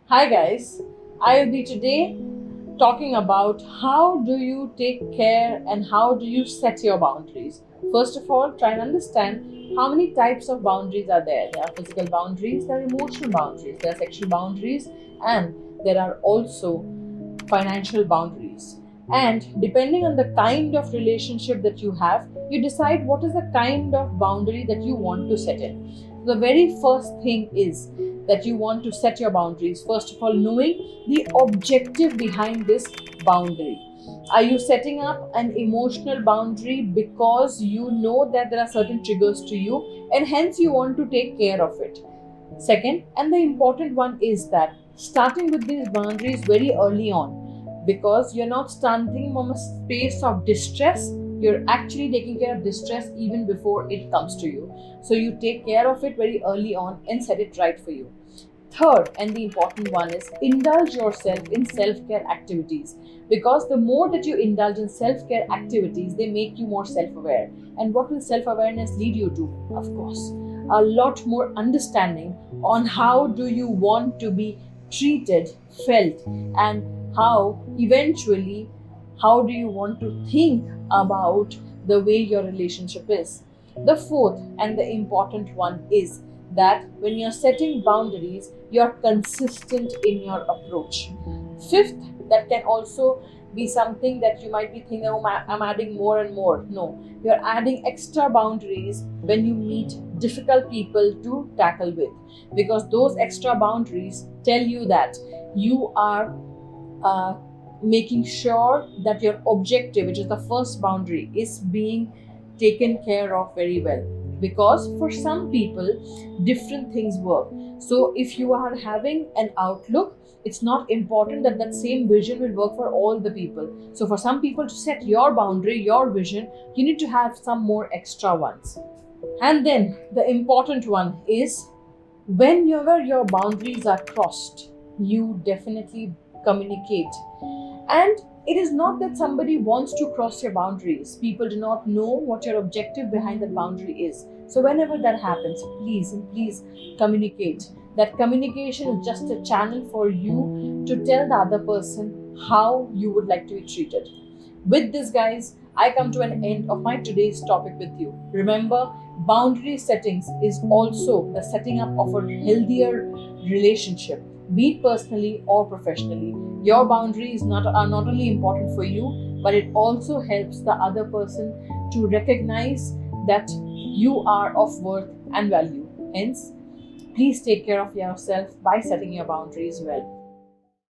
Hi guys, I will be today talking about how do you take care and how do you set your boundaries. First of all, try and understand how many types of boundaries are there. There are physical boundaries, there are emotional boundaries, there are sexual boundaries, and there are also financial boundaries. And depending on the kind of relationship that you have, you decide what is the kind of boundary that you want to set in. The very first thing is that you want to set your boundaries. First of all, knowing the objective behind this boundary. Are you setting up an emotional boundary because you know that there are certain triggers to you and hence you want to take care of it? Second, and the important one is that starting with these boundaries very early on, because you're not starting from a space of distress, you're actually taking care of distress even before it comes to you. So you take care of it very early on and set it right for you. Third, and the important one is indulge yourself in self care activities, because the more that you indulge in self care activities, they make you more self aware. And what will self awareness lead you to? Of course, a lot more understanding on how do you want to be treated, felt, and how eventually how do you want to think about the way your relationship is. The fourth and the important one is that when you're setting boundaries, you're consistent in your approach. Fifth, that can also be something that you might be thinking, oh, I'm adding more and more. No, you're adding extra boundaries when you meet difficult people to tackle with, because those extra boundaries tell you that you are uh, making sure that your objective, which is the first boundary, is being taken care of very well. Because for some people, different things work. So if you are having an outlook, it's not important that that same vision will work for all the people. So for some people to set your boundary, your vision, you need to have some more extra ones. And then the important one is whenever your boundaries are crossed, you definitely communicate. And it is not that somebody wants to cross your boundaries. People do not know what your objective behind that boundary is. So whenever that happens, please communicate. That communication is just a channel for you to tell the other person how you would like to be treated. With this, guys, I come to an end of my today's topic with you. Remember, boundary settings is also the setting up of a healthier relationship, be it personally or professionally. Your boundaries are not only important for you, but it also helps the other person to recognize that you are of worth and value. Hence, please take care of yourself by setting your boundaries well.